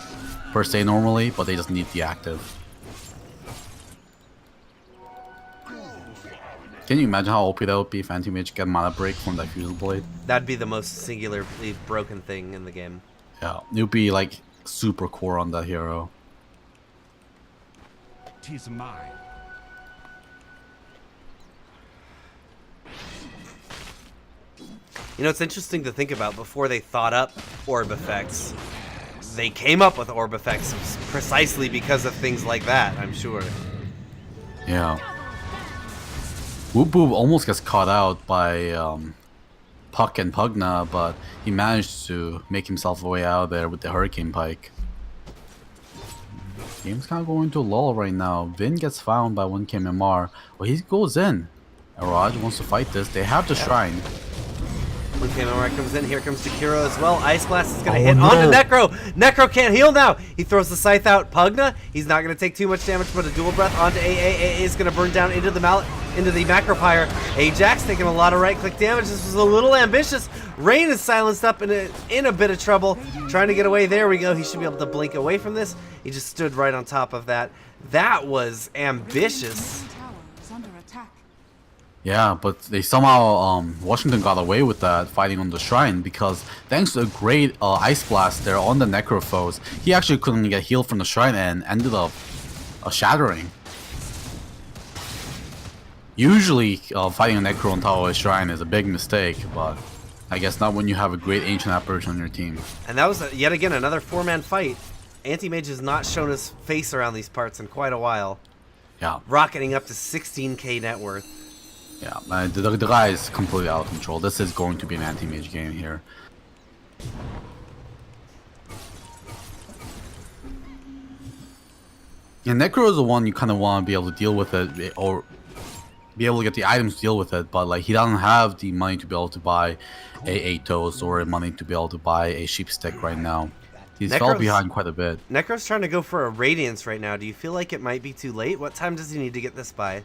Speaker 2: per se normally, but they just need the active. Can you imagine how OP that would be if Anti-Mage get mana break from Diffusal Blade?
Speaker 1: That'd be the most singularly broken thing in the game.
Speaker 2: Yeah, it would be like super core on that hero.
Speaker 4: 'Tis mine.
Speaker 1: You know, it's interesting to think about. Before they thought up orb effects, they came up with orb effects precisely because of things like that, I'm sure.
Speaker 2: Yeah. Whoop Boob almost gets caught out by Puck and Pugna, but he managed to make himself a way out of there with the Hurricane Pike. Game's kind of going to a lull right now. Vin gets found by 1KMR. Well, he goes in. Araj wants to fight this. They have the Shrine.
Speaker 1: When KMR comes in, here comes Takiro as well. Ice Blast is going to hit onto Necro. Necro can't heal now. He throws the Scythe out. Pugna, he's not going to take too much damage, but a Dual Breath onto AA. AA is going to burn down into the Macropyre. Ajax taking a lot of right-click damage. This was a little ambitious. Rain is silenced up in a bit of trouble. Trying to get away. There we go. He should be able to blink away from this. He just stood right on top of that. That was ambitious.
Speaker 3: Tower is under attack.
Speaker 2: Yeah, but they somehow, Washington got away with that fighting on the Shrine because thanks to a great Ice Blast there on the Necrophos, he actually couldn't get healed from the Shrine and ended up shattering. Usually, fighting a Necro on top of a Shrine is a big mistake, but I guess not when you have a great Ancient Apparition on your team.
Speaker 1: And that was, yet again, another 4-man fight. Anti-Mage has not shown his face around these parts in quite a while.
Speaker 2: Yeah.
Speaker 1: Rocketing up to 16k net worth.
Speaker 2: Yeah, the guy is completely out of control. This is going to be an Anti-Mage game here. And Necro is the one you kind of want to be able to deal with it, or be able to get the items to deal with it, but like he doesn't have the money to be able to buy a toast or money to be able to buy a sheep stick right now. He's fell behind quite a bit.
Speaker 1: Necro's trying to go for a Radiance right now. Do you feel like it might be too late? What time does he need to get this by?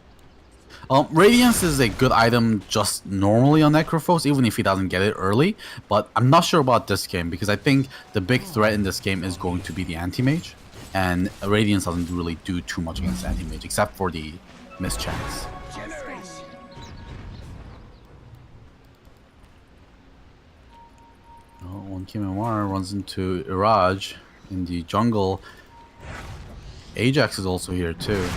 Speaker 2: Radiance is a good item just normally on Necrophos, even if he doesn't get it early. But I'm not sure about this game because I think the big threat in this game is going to be the Anti-Mage. And Radiance doesn't really do too much against Anti-Mage, except for the mischance. Oh, when KMR runs into Iraj in the jungle, Ajax is also here too.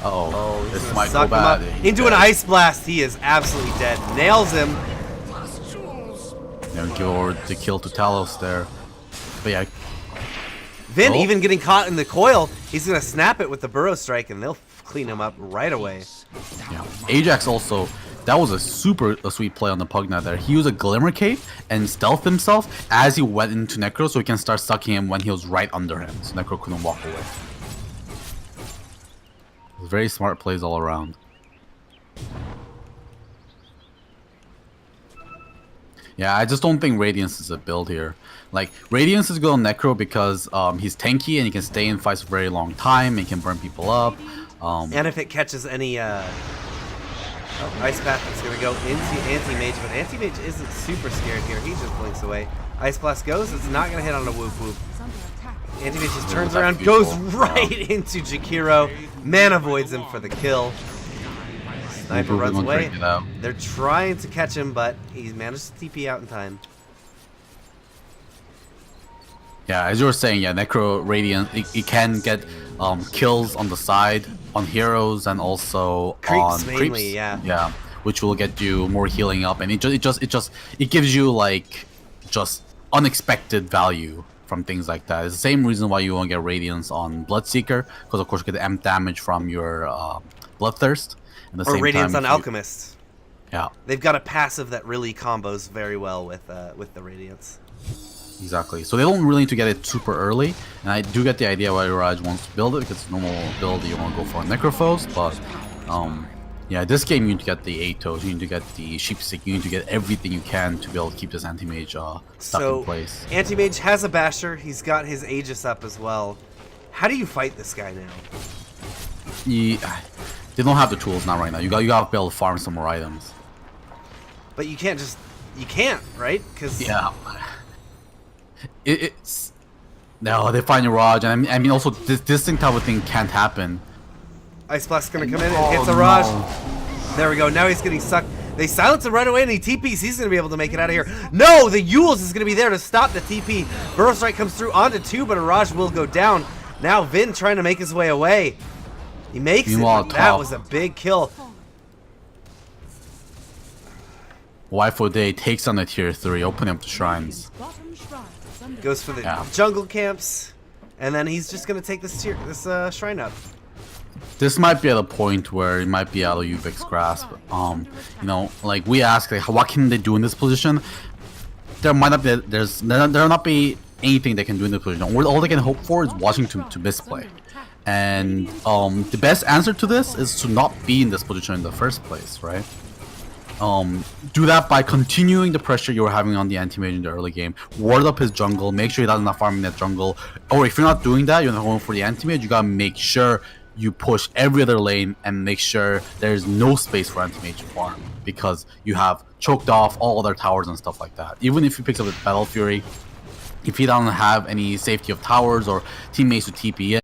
Speaker 2: Uh-oh, this might go bad.
Speaker 1: Into an Ice Blast, he is absolutely dead. Nails him.
Speaker 2: Yeah, give over the kill to Talos there. But yeah.
Speaker 1: Vin even getting caught in the coil. He's going to snap it with the Burrow Strike and they'll clean him up right away.
Speaker 2: Yeah. Ajax also, that was a sweet play on the Pugna there. He used a Glimmer Cape and stealthed himself as he went into Necro so he can start sucking him when he was right under him. So Necro couldn't walk away. Very smart plays all around. Yeah, I just don't think Radiance is a build here. Like, Radiance is good on Necro because he's tanky and he can stay in fights for a very long time and he can burn people up.
Speaker 1: And if it catches any Ice Path is going to go into Anti-Mage, but Anti-Mage isn't super scared here. He just blinks away. Ice Blast goes. It's not going to hit on a Whoop Whoop. Anti-Mage just turns around, goes right into Jakiro. Man avoids him for the kill. Sniper runs away. They're trying to catch him, but he managed to TP out in time.
Speaker 2: Yeah, as you were saying, yeah, Necro Radiant, it can get kills on the side, on heroes, and also
Speaker 1: Creeps
Speaker 2: on
Speaker 1: mainly,
Speaker 2: creeps.
Speaker 1: yeah.
Speaker 2: Yeah, which will get you more healing up, and it gives you like just unexpected value from things like that. It's the same reason why you won't get Radiance on Bloodseeker, because of course you get the amp damage from your Bloodthirst. At the
Speaker 1: Or
Speaker 2: same
Speaker 1: Radiance
Speaker 2: time,
Speaker 1: on Alchemist.
Speaker 2: Yeah,
Speaker 1: They've got a passive that really combos very well with the Radiance.
Speaker 2: exactly. So they don't really need to get it super early, and I do get the idea why Raj wants to build it, because it's normal build you want to go for Necrophos, but yeah, this game you need to get the Atos, you need to get the Sheepstick, you need to get everything you can to be able to keep this Anti-Mage stuck in place.
Speaker 1: Anti-Mage has a Basher, he's got his Aegis up as well. How do you fight this guy now?
Speaker 2: They don't have the tools now right now. You got to be able to farm some more items.
Speaker 1: But you can't just... You can't, right? Because...
Speaker 2: Yeah. It's... No, they find your Raj, and I mean also this thing type of thing can't happen.
Speaker 1: Ice Blast's gonna come in and hits a Raj. There we go, now he's getting sucked. They silence him right away and he TPs. He's gonna be able to make it out of here. No, the Yules is gonna be there to stop the TP. Burrow Strike comes through onto 2, but a Raj will go down. Now Vin trying to make his way away. He makes it, but that was a big kill.
Speaker 2: Waifu Day takes on the tier 3, opening up the shrines.
Speaker 1: Goes for the jungle camps, and then he's just gonna take this shrine up.
Speaker 2: This might be at a point where it might be out of Ubik's grasp. You know, like we ask, like, what can they do in this position? There might not be, there'll not be anything they can do in this position. All they can hope for is watching to misplay. And the best answer to this is to not be in this position in the first place, right? Do that by continuing the pressure you were having on the Anti-Mage in the early game. Ward up his jungle, make sure he doesn't not farming that jungle. Or if you're not doing that, you're not going for the Anti-Mage, you gotta make sure you push every other lane and make sure there's no space for Anti-Mage to farm, because you have choked off all other towers and stuff like that. Even if he picks up with Battle Fury, if he doesn't have any safety of towers or teammates to TP